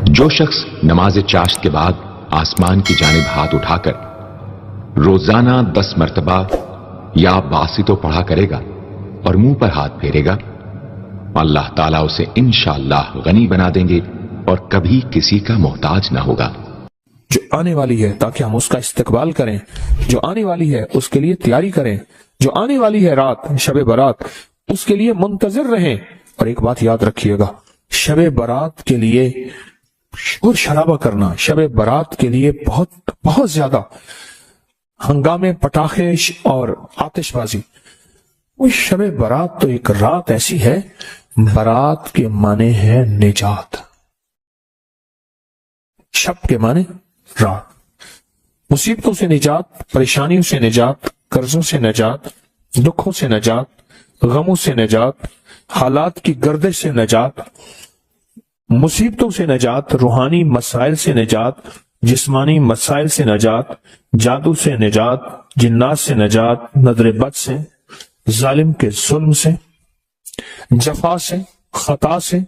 جو شخص نماز چاشت کے بعد آسمان کی جانب ہاتھ اٹھا کر روزانہ 10 مرتبہ یا باسطو پڑھا کرے گا اور منہ پر ہاتھ پھیرے گا، اللہ تعالیٰ اسے انشاءاللہ غنی بنا دیں گے اور کبھی کسی کا محتاج نہ ہوگا۔ جو آنے والی ہے تاکہ ہم اس کا استقبال کریں، جو آنے والی ہے اس کے لیے تیاری کریں، جو آنے والی ہے رات شب برات اس کے لیے منتظر رہیں۔ اور ایک بات یاد رکھیے گا، شب برات کے لیے شور شرابہ کرنا، شب برات کے لیے بہت بہت زیادہ ہنگامے، پٹاخے اور آتش بازی۔ وہ شب برات تو ایک رات ایسی ہے، برات کے معنی ہے نجات، شب کے معنی رات، مصیبتوں سے نجات، پریشانیوں سے نجات، قرضوں سے نجات، دکھوں سے نجات، غموں سے نجات، حالات کی گردش سے نجات، مصیبتوں سے نجات، روحانی مسائل سے نجات، جسمانی مسائل سے نجات، جادو سے نجات، جنات سے نجات، نظر بد سے، ظالم کے ظلم سے، جفا سے، خطا سے،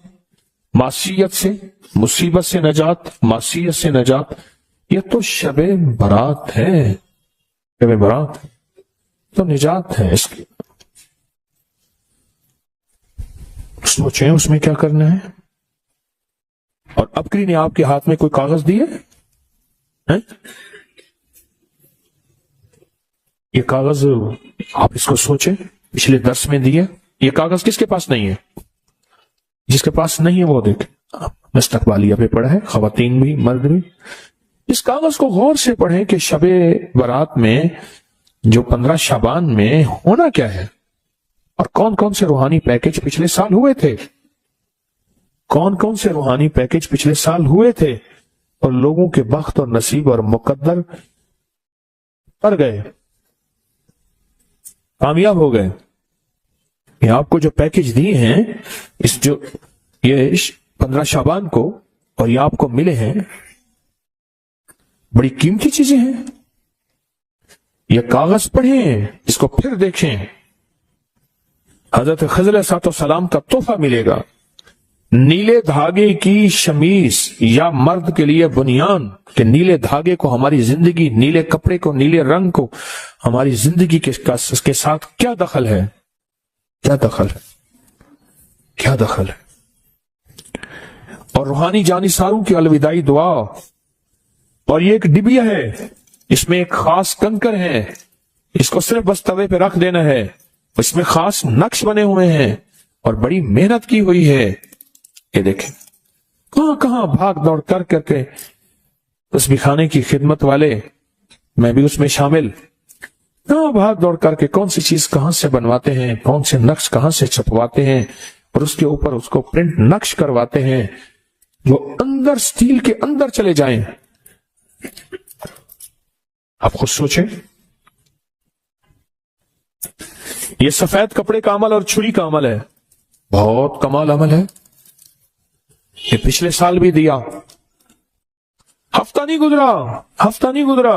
معصیت سے، مصیبت سے نجات، معصیت سے نجات۔ یہ تو شب برات ہے، شب برات تو نجات ہے اس کی۔ سوچیں اس میں کیا کرنا ہے۔ اور ابکری نے آپ کے ہاتھ میں کوئی کاغذ دیے ہیں؟ یہ کاغذ آپ اس کو سوچیں، پچھلے درس میں دیے، یہ کاغذ کس کے پاس نہیں ہے؟ جس کے پاس نہیں ہے وہ دیکھیں، مستقبالیہ پہ پڑھا ہے، خواتین بھی مرد بھی۔ اس کاغذ کو غور سے پڑھیں کہ شب برات میں جو 15 شعبان میں ہونا کیا ہے، اور کون کون سے روحانی پیکج پچھلے سال ہوئے تھے، کون کون سے روحانی پیکج پچھلے سال ہوئے تھے، اور لوگوں کے بخت اور نصیب اور مقدر پر گئے، کامیاب ہو گئے۔ یہ آپ کو جو پیکج دیے ہیں، یہ 15 شعبان کو، اور یہ آپ کو ملے ہیں، بڑی قیمتی چیزیں ہیں۔ یہ کاغذ پڑھیں، اس کو پھر دیکھیں۔ حضرت خضر علیہ السلام کا تحفہ ملے گا، نیلے دھاگے کی شمیز یا مرد کے لیے بنیان، کہ نیلے دھاگے کو ہماری زندگی، نیلے کپڑے کو، نیلے رنگ کو ہماری زندگی کے ساتھ کیا دخل ہے، کیا دخل ہے، کیا دخل ہے۔ اور روحانی جانثاروں کی الوداعی دعا، اور یہ ایک ڈبیا ہے، اس میں ایک خاص کنکر ہے، اس کو صرف بس توے پہ رکھ دینا ہے، اس میں خاص نقش بنے ہوئے ہیں اور بڑی محنت کی ہوئی ہے۔ یہ دیکھیں کہاں کہاں بھاگ دوڑ کر کے تسبیح خانے کی خدمت والے، میں بھی اس میں شامل، کہاں بھاگ دوڑ کر کے کون سی چیز کہاں سے بنواتے ہیں، کون سے نقش کہاں سے چھپواتے ہیں، اور اس کے اوپر اس کو پرنٹ نقش کرواتے ہیں جو اندر سٹیل کے اندر چلے جائیں۔ آپ خود سوچیں، یہ سفید کپڑے کا عمل اور چھری کا عمل ہے، بہت کمال عمل ہے۔ یہ پچھلے سال بھی دیا، ہفتہ نہیں گزرا،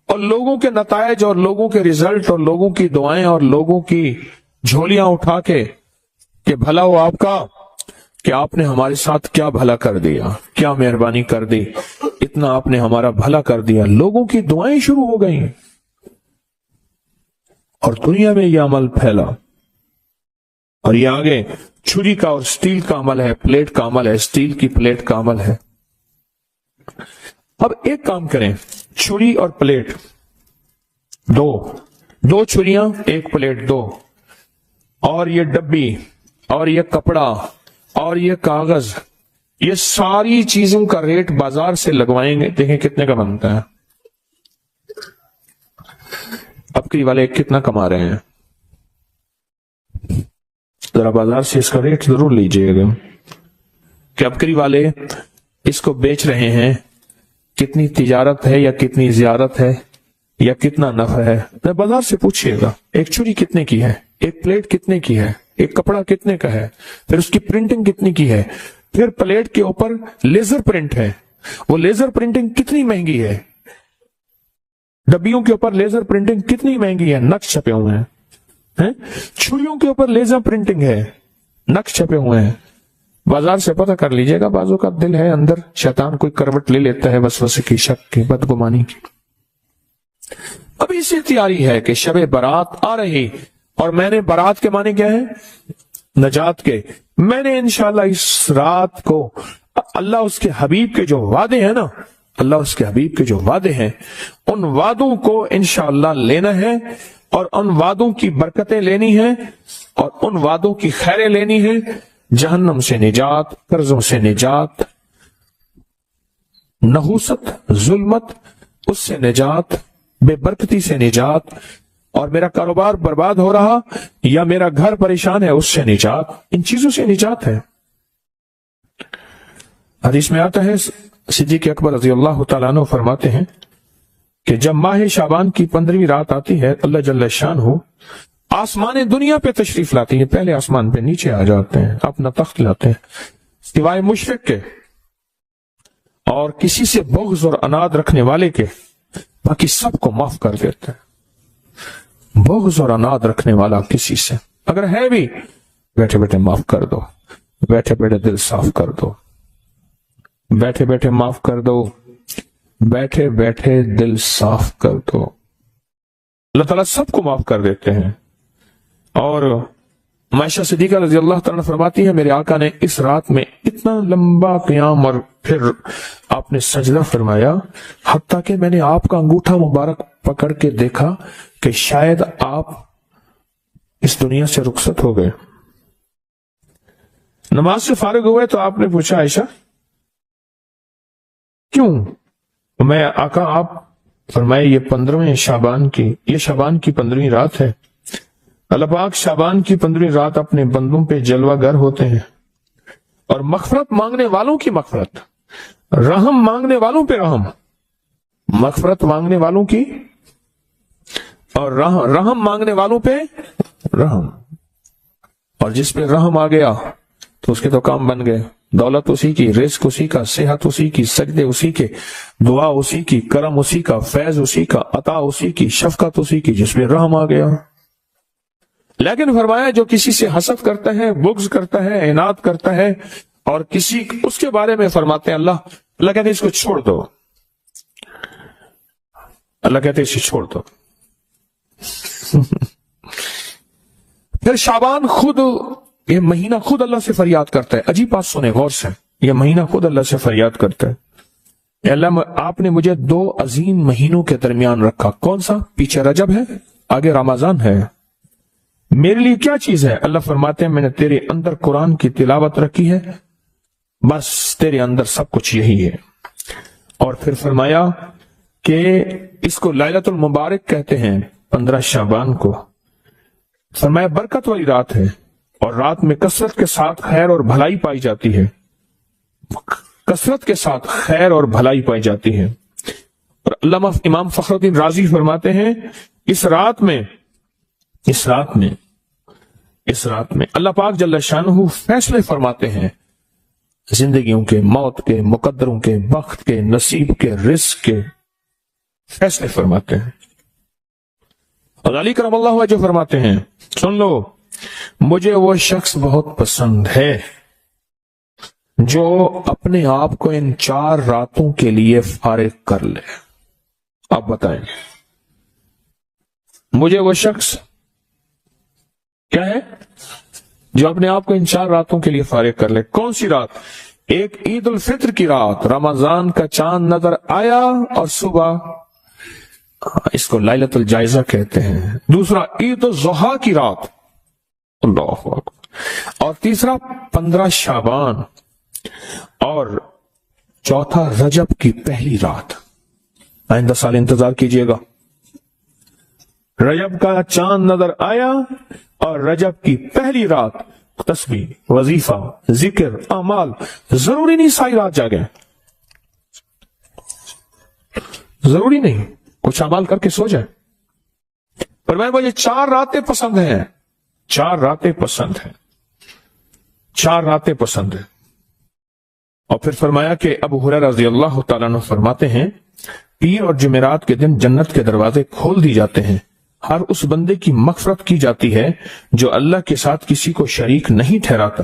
اور لوگوں کے نتائج اور لوگوں کے رزلٹ اور لوگوں کی دعائیں اور لوگوں کی جھولیاں اٹھا کے کہ بھلا ہو آپ کا، کہ آپ نے ہمارے ساتھ کیا بھلا کر دیا، کیا مہربانی کر دی، اتنا آپ نے ہمارا بھلا کر دیا۔ لوگوں کی دعائیں شروع ہو گئیں، اور دنیا میں یہ عمل پھیلا، اور یہ آگے چھری کا اور سٹیل کا عمل ہے، پلیٹ کا عمل ہے، سٹیل کی پلیٹ کا عمل ہے۔ اب ایک کام کریں، چھری اور پلیٹ دو چھریاں، ایک پلیٹ، دو، اور یہ ڈبی اور یہ کپڑا اور یہ کاغذ، یہ ساری چیزوں کا ریٹ بازار سے لگوائیں گے، دیکھیں کتنے کا بنتا ہے۔ ابکری والے کتنا کما رہے ہیں، ذرا بازار سے اس کا ریٹ ضرور لیجئے گا کہ ابکری والے اس کو بیچ رہے ہیں، کتنی تجارت ہے یا کتنی زیارت ہے یا کتنا نفع ہے، بازار سے پوچھئے گا۔ ایک چھری کتنے کی ہے، ایک پلیٹ کتنے کی ہے، ایک کپڑا کتنے کا ہے، پھر اس کی پرنٹنگ کتنی کی ہے، پھر پلیٹ کے اوپر لیزر پرنٹ ہے، وہ لیزر پرنٹنگ کتنی مہنگی ہے، ڈبیوں کے اوپر لیزر پرنٹنگ کتنی مہنگی ہے، نقش چھپے ہوئے ہیں، چھریوں کے اوپر لیزر پرنٹنگ ہے، نقش چھپے ہوئے ہیں، بازار سے پتہ کر لیجئے گا، بازو کا دل ہے اندر شیطان کوئی کروٹ لے لیتا ہے وسوسے کی، شک کی، بدگمانی کی۔ ابھی سے تیاری ہے کہ شب برات آ رہی، اور میں نے برات کے معنی کیا ہے؟ نجات کے۔ میں نے انشاءاللہ اس رات کو اللہ اس کے حبیب کے جو وعدے ہیں نا، اللہ اس کے حبیب کے جو وعدے ہیں، ان وعدوں کو انشاءاللہ لینا ہے، اور ان وعدوں کی برکتیں لینی ہیں، اور ان وعدوں کی خیریں لینی ہیں، جہنم سے نجات، قرضوں سے نجات، نحوست، ظلمت، اس سے نجات، بے برکتی سے نجات، اور میرا کاروبار برباد ہو رہا یا میرا گھر پریشان ہے اس سے نجات، ان چیزوں سے نجات ہے۔ حدیث میں آتا ہے، صدیق اکبر رضی اللہ تعالیٰ عنہ فرماتے ہیں کہ جب ماہ شعبان کی 15ویں رات آتی ہے، اللہ جل شانہ آسمان دنیا پہ تشریف لاتی ہے، پہلے آسمان پہ نیچے آ جاتے ہیں، اپنا تخت لاتے ہیں، سوائے مشرک کے اور کسی سے بغض اور اناد رکھنے والے کے، باقی سب کو معاف کر دیتے ہیں۔ بغض اور اناد رکھنے والا کسی سے اگر ہے بھی، بیٹھے بیٹھے معاف کر دو، بیٹھے بیٹھے دل صاف کر دو، بیٹھے بیٹھے معاف کر دو، بیٹھے بیٹھے دل صاف کر دو۔ اللہ تعالیٰ سب کو معاف کر دیتے ہیں۔ اور عائشہ صدیقہ رضی اللہ تعالیٰ فرماتی ہے، میرے آقا نے اس رات میں اتنا لمبا قیام اور پھر آپ نے سجدہ فرمایا، حتیٰ کہ میں نے آپ کا انگوٹھا مبارک پکڑ کے دیکھا کہ شاید آپ اس دنیا سے رخصت ہو گئے۔ نماز سے فارغ ہوئے تو آپ نے پوچھا، عائشہ کیوں؟ میں آقا، آپ فرمائے یہ 15ویں شعبان کی، یہ شعبان کی 15ویں رات ہے، اللہ پاک شعبان کی 15ویں رات اپنے بندوں پہ جلوہ گر ہوتے ہیں، اور مغفرت مانگنے والوں کی مغفرت، رحم مانگنے والوں پہ رحم، مغفرت مانگنے والوں کی اور رحم مانگنے والوں پہ رحم، اور جس پہ رحم آ گیا تو اس کے تو کام بن گئے، دولت اسی کی، رزق اسی کا، صحت اسی کی، سجدے اسی کے، دعا اسی کی، کرم اسی کا، فیض اسی کا، عطا اسی کی، شفقت اسی کی، جس پہ رحم آ گیا۔ لیکن فرمایا جو کسی سے حسد کرتا ہے، بغض کرتا ہے، عناد کرتا ہے، اور کسی اس کے بارے میں فرماتے ہیں اللہ کہتے ہیں اس کو چھوڑ دو، اللہ کہتے ہیں اسے چھوڑ دو۔ پھر شعبان خود، یہ مہینہ خود اللہ سے فریاد کرتا ہے۔ عجیب بات سنیں غور سے، یہ مہینہ خود اللہ سے فریاد کرتا ہے، اے اللہ آپ نے مجھے 2 عظیم مہینوں کے درمیان رکھا، کون سا؟ پیچھے رجب ہے، آگے رمضان ہے، میرے لیے کیا چیز ہے؟ اللہ فرماتے ہیں میں نے تیرے اندر قرآن کی تلاوت رکھی ہے، بس تیرے اندر سب کچھ یہی ہے۔ اور پھر فرمایا کہ اس کو لیلۃ المبارک کہتے ہیں، 15 شعبان کو، فرمایا برکت والی رات ہے، اور رات میں کثرت کے ساتھ خیر اور بھلائی پائی جاتی ہے، کثرت کے ساتھ خیر اور بھلائی پائی جاتی ہے۔ اور علامہ امام فخر الدین رازی فرماتے ہیں اس رات میں اللہ پاک جل شانہ فیصلے فرماتے ہیں، زندگیوں کے، موت کے، مقدروں کے، بخت کے، نصیب کے، رزق کے فیصلے فرماتے ہیں۔ اور علی کرم اللہ وجہ فرماتے ہیں، سن لو، مجھے وہ شخص بہت پسند ہے جو اپنے آپ کو ان 4 راتوں کے لیے فارغ کر لے۔ آپ بتائیں، مجھے وہ شخص کیا ہے جو اپنے آپ کو ان 4 راتوں کے لیے فارغ کر لے؟ کون سی رات؟ ایک عید الفطر کی رات، رمضان کا چاند نظر آیا اور صبح، اس کو لیلۃ الجائزہ کہتے ہیں۔ دوسرا عید الضحیٰ کی رات، اللہ اکبر، اور تیسرا 15 شعبان، اور چوتھا رجب کی پہلی رات۔ آئندہ سال انتظار کیجئے گا، رجب کا چاند نظر آیا اور رجب کی پہلی رات، تسبیح، وظیفہ، ذکر، اعمال، ضروری نہیں ساری رات جاگیں، ضروری نہیں کچھ اعمال کر کے سو جائیں، پر مجھے 4 راتیں پسند ہیں، 4 راتیں پسند ہیں، 4 راتیں پسند ہیں۔ اور پھر فرمایا کہ ابو ہریرہ رضی اللہ تعالیٰ عنہ فرماتے ہیں، پیر اور جمعرات کے دن جنت کے دروازے کھول دی جاتے ہیں، ہر اس بندے کی مغفرت کی جاتی ہے جو اللہ کے ساتھ کسی کو شریک نہیں ٹھہراتا،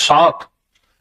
7,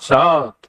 7।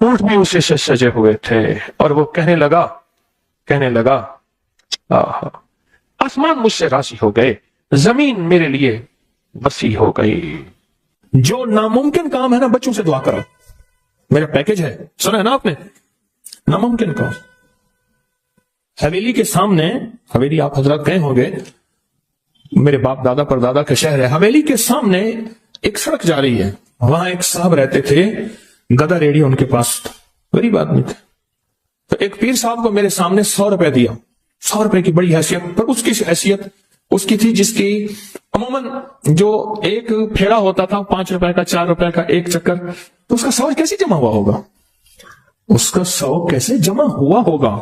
اونٹ بھی اسی سے سجے ہوئے تھے، اور وہ کہنے لگا آہا، آسمان مجھ سے راضی ہو گئے، زمین میرے لیے وسیع ہو گئی۔ جو ناممکن کام ہے نا، بچوں سے دعا کرو، میرا پیکج ہے، سنا ہے نا آپ نے؟ ناممکن کام، حویلی کے سامنے، حویلی آپ حضرات گئے ہوں گے، میرے باپ دادا پر دادا کا شہر ہے، حویلی کے سامنے ایک سڑک جا رہی ہے، وہاں ایک صاحب رہتے تھے، گدا ریڑھی ان کے پاس تھا، غریب آدمی تھے۔ تو ایک پیر صاحب کو میرے سامنے 100 روپے دیا، 100 روپے کی بڑی حیثیت، پر اس کی حیثیت اس کی تھی جس کی عموماً جو ایک پھیڑا ہوتا تھا 5 روپے کا، 4 روپے کا ایک چکر، تو اس کا 100 کیسے جمع ہوا ہوگا؟ اس کا 100 کیسے جمع ہوا ہوگا؟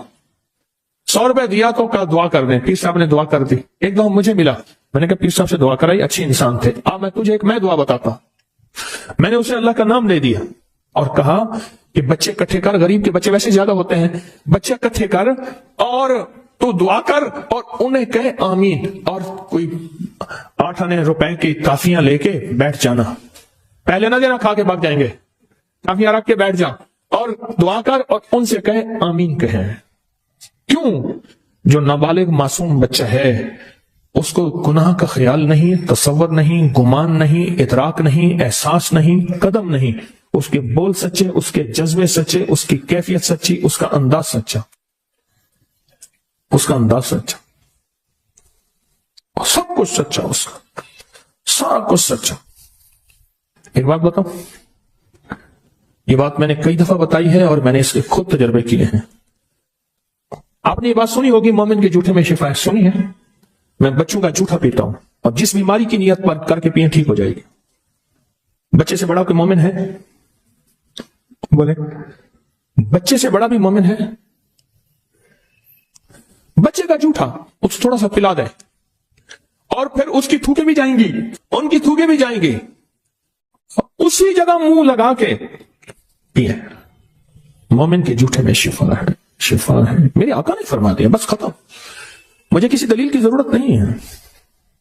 100 روپے دیا تو کہا دعا کر دیں، پیر صاحب نے دعا کر دی۔ ایک دفعہ مجھے ملا، میں نے کہا پیر صاحب سے دعا کرائی، اچھی انسان تھے، اب میں تجھے ایک دعا بتاتا ہوں۔ میں نے اسے اللہ کا نام دے دیا اور کہا کہ بچے اکٹھے کر، غریب کے بچے ویسے زیادہ ہوتے ہیں، بچے اکٹھے کر اور تو دعا کر اور انہیں کہے آمین، اور کوئی 8 آنے روپے کی کافیاں لے کے بیٹھ جانا، پہلے نہ دینا، کھا کے بھاگ جائیں گے، کافیاں رکھ کے بیٹھ جا اور دعا کر اور ان سے کہے آمین کہیں۔ کیوں؟ جو نابالغ معصوم بچہ ہے اس کو گناہ کا خیال نہیں، تصور نہیں، گمان نہیں، ادراک نہیں، احساس نہیں، قدم نہیں، اس کے بول سچے، اس کے جذبے سچے، اس کی کیفیت سچی، اس کا انداز سچا، اس کا انداز سچا، سب کچھ سچا، اس کا سارا کچھ سچا۔ ایک بات بتاؤں، یہ بات میں نے کئی دفعہ بتائی ہے اور میں نے اس کے خود تجربے کیے ہیں۔ آپ نے یہ بات سنی ہوگی، مومن کے جھوٹے میں شفا ہے، سنی ہے؟ میں بچوں کا جھوٹا پیتا ہوں اور جس بیماری کی نیت پر کر کے پیئیں ٹھیک ہو جائے گی۔ بچے سے بڑا کوئی مومن ہے؟ بولے، بچے سے بڑا بھی مومن ہے؟ بچے کا جھوٹا اس تھوڑا سا پلا دے اور پھر اس کی تھوکیں بھی جائیں گی، ان کی تھوکیں بھی جائیں گی، اسی جگہ منہ لگا کے پیئے۔ مومن کے جھوٹے میں شفا ہے، شفا ہے، میرے آقا نے فرما دیا، بس ختم، مجھے کسی دلیل کی ضرورت نہیں ہے۔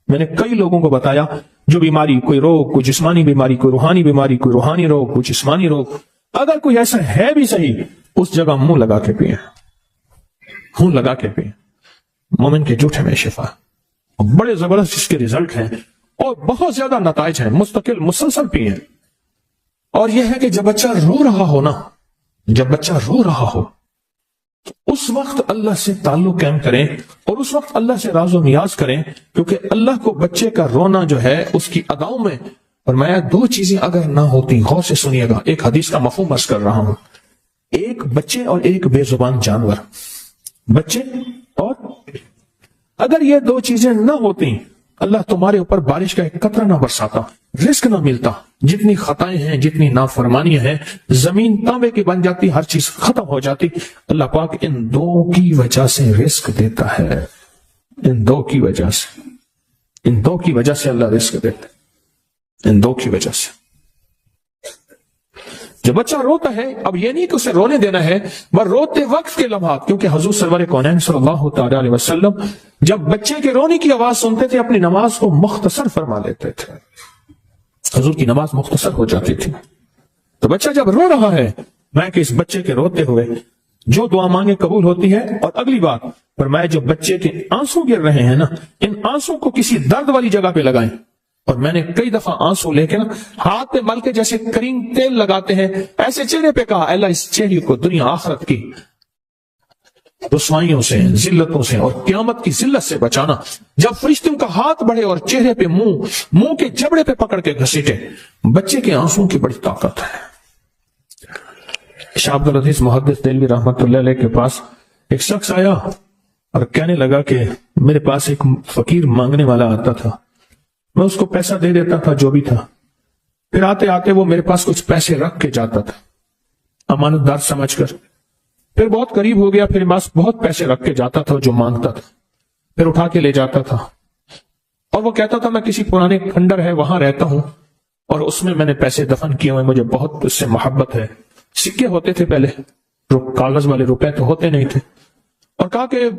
میں نے کئی لوگوں کو بتایا جو بیماری، کوئی روگ، کوئی جسمانی بیماری، کوئی روحانی بیماری، کوئی روحانی روگ، کوئی جسمانی روگ، اگر کوئی ایسا ہے بھی صحیح، اس جگہ منہ لگا کے پیئے، منہ لگا کے پیئے۔ مومن کے جھوٹے میں شفا، بڑے زبردست اس کے ریزلٹ ہیں اور بہت زیادہ نتائج ہیں، مستقل مسلسل پیئے۔ اور یہ ہے کہ جب بچہ رو رہا ہو نا، جب بچہ رو رہا ہو اس وقت اللہ سے تعلق قائم کریں اور اس وقت اللہ سے راز و نیاز کریں، کیونکہ اللہ کو بچے کا رونا جو ہے اس کی اداؤں میں فرمایا 2 چیزیں اگر نہ ہوتی، غور سے سنیے گا، ایک حدیث کا مفہوم عرض کر رہا ہوں، ایک بچے اور ایک بے زبان جانور، بچے اور اگر یہ 2 چیزیں نہ ہوتی، اللہ تمہارے اوپر بارش کا ایک قطرہ نہ برساتا، رزق نہ ملتا، جتنی خطائیں ہیں، جتنی نافرمانیاں ہیں، زمین تانبے کی بن جاتی، ہر چیز ختم ہو جاتی۔ اللہ پاک ان 2 کی وجہ سے رزق دیتا ہے، ان 2 کی وجہ سے، ان 2 کی وجہ سے اللہ رزق دیتا ہے، ان 2 کی وجہ سے۔ جب بچہ روتا ہے، اب یہ نہیں کہ اسے رونے دینا ہے، بس روتے وقت کے لمحات، کیونکہ حضور سرور کونین صلی اللہ تعالی علیہ وسلم جب بچے کے رونے کی آواز سنتے تھے اپنی نماز کو مختصر فرما لیتے تھے، حضور کی نماز مختصر ہو جاتی تھی۔ تو بچہ جب رو رہا ہے، میں کہ اس بچے کے روتے ہوئے جو دعا مانگے قبول ہوتی ہے۔ اور اگلی بات فرمایا، جو بچے کے آنسو گر رہے ہیں نا، ان آنسو کو کسی درد والی جگہ پہ لگائیں۔ اور میں نے کئی دفعہ آنسو لے کے نا ہاتھ پہ مل کے جیسے کریم تیل لگاتے ہیں، ایسے چہرے پہ کہا، اللہ اس چہرے کو دنیا آخرت کی رسوائیوں سے، ذلتوں سے اور قیامت کی ذلت سے بچانا۔ جب فرشتوں کا ہاتھ بڑھے اور چہرے پہ منہ کے جبڑے پہ پکڑ کے گھسیٹے، بچے کے آنسوں کی بڑی طاقت ہے۔ شاہ عبد العزیز محدث دہلوی رحمت اللہ علیہ کے پاس ایک شخص آیا اور کہنے لگا کہ میرے پاس ایک فقیر مانگنے والا آتا تھا، میں اس کو پیسہ دے دیتا تھا جو بھی تھا، پھر آتے آتے وہ میرے پاس کچھ پیسے رکھ کے جاتا تھا امانت دار سمجھ کر، پھر بہت قریب ہو گیا، پھر بس بہت پیسے رکھ کے جاتا تھا جو مانگتا تھا، پھر اٹھا کے لے جاتا تھا اور وہ کہتا تھا میں کسی پرانے کھنڈر ہے وہاں رہتا ہوں اور اس میں میں نے پیسے دفن کیے ہوئے، مجھے بہت اس سے محبت ہے۔ سکے ہوتے تھے پہلے، کاغذ والے روپے تو ہوتے نہیں تھے، اور کہا کہ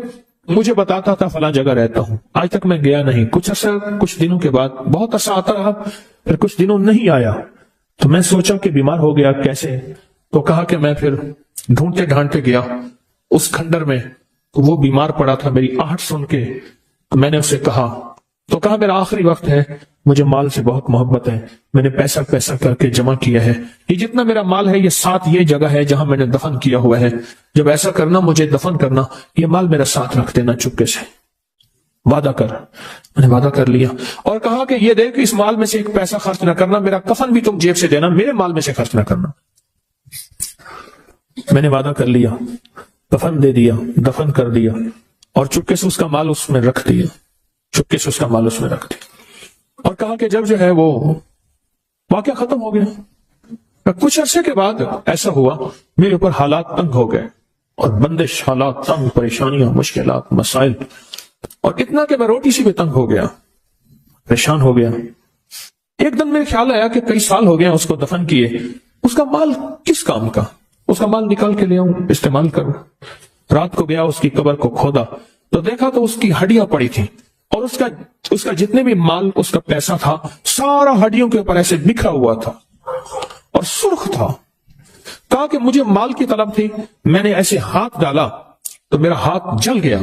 مجھے بتاتا تھا فلاں جگہ رہتا ہوں، آج تک میں گیا نہیں۔ کچھ دنوں کے بعد بہت عرصہ آتا رہا، پھر کچھ دنوں نہیں آیا، تو میں سوچا کہ بیمار ہو گیا کیسے، تو کہا کہ میں پھر ڈھونڈتے ڈھانڈتے گیا اس کھنڈر میں، تو وہ بیمار پڑا تھا، میری آہٹ سن کے میں نے اسے کہا، تو کہا میرا آخری وقت ہے، مجھے مال سے بہت محبت ہے، میں نے پیسہ پیسہ کر کے جمع کیا ہے، یہ جتنا میرا مال ہے یہ ساتھ یہ جگہ ہے جہاں میں نے دفن کیا ہوا ہے، جب ایسا کرنا مجھے دفن کرنا، یہ مال میرا ساتھ رکھ دینا چپکے سے، وعدہ کر۔ میں نے وعدہ کر لیا اور کہا کہ یہ دیکھ اس مال میں سے ایک پیسہ خرچ نہ کرنا، میرا کفن بھی تم جیب سے دینا، میرے مال میں سے خرچ نہ کرنا۔ میں نے وعدہ کر لیا، کفن دے دیا، دفن کر دیا اور چپکے سے اس کا مال اس میں رکھ دیا، چپکے سے اس کا مال اس میں رکھ دیا، اور کہا کہ جب جو ہے وہ واقعہ ختم ہو گیا، کچھ عرصے کے بعد ایسا ہوا میرے اوپر حالات تنگ ہو گئے، اور بندش، حالات تنگ، پریشانیاں، مشکلات، مسائل، اور اتنا کہ میں روٹی سے بھی تنگ ہو گیا، پریشان ہو گیا۔ ایک دن میرے خیال آیا کہ کئی سال ہو گئے اس کو دفن کیے، اس کا مال کس کام کا، اس کا مال نکال کے لے آؤں، استعمال کروں۔ رات کو گیا اس کی قبر کو کھودا تو دیکھا تو اس کی ہڈیاں پڑی تھی، اور اس کا جتنے بھی مال، اس کا پیسہ تھا، سارا ہڈیوں کے اوپر ایسے بکھرا ہوا تھا اور سرخ تھا۔ کہا کہ مجھے مال کی طلب تھی، میں نے ایسے ہاتھ ڈالا تو میرا ہاتھ جل گیا،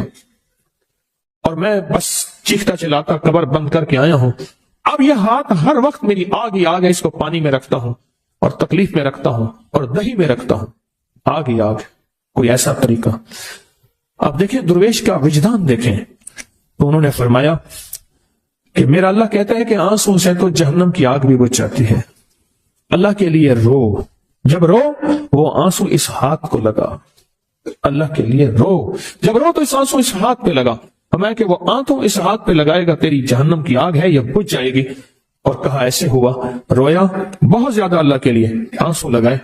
اور میں بس چیختا چلاتا قبر بند کر کے آیا ہوں۔ اب یہ ہاتھ ہر وقت میری آگ ہی آگ ہے، اس کو پانی میں رکھتا ہوں اور تکلیف میں رکھتا ہوں اور دہی میں رکھتا ہوں، آگ ہی آگ۔ کوئی ایسا طریقہ؟ اب دیکھیں درویش کا وجدان دیکھیں، تو انہوں نے فرمایا کہ میرا اللہ کہتا ہے کہ آنسوں سے تو جہنم کی آگ بھی بجھ جاتی ہے، اللہ کے لیے رو، جب رو وہ آنسو اس ہاتھ کو لگا، اللہ کے لیے رو، جب رو تو اس آنسو اس ہاتھ پہ لگا، فرمایا کہ وہ آنسو اس ہاتھ پہ لگائے گا، تیری جہنم کی آگ ہے یہ بجھ جائے گی۔ اور کہا ایسے ہوا، رویا بہت زیادہ اللہ کے لیے، آنسو لگائے،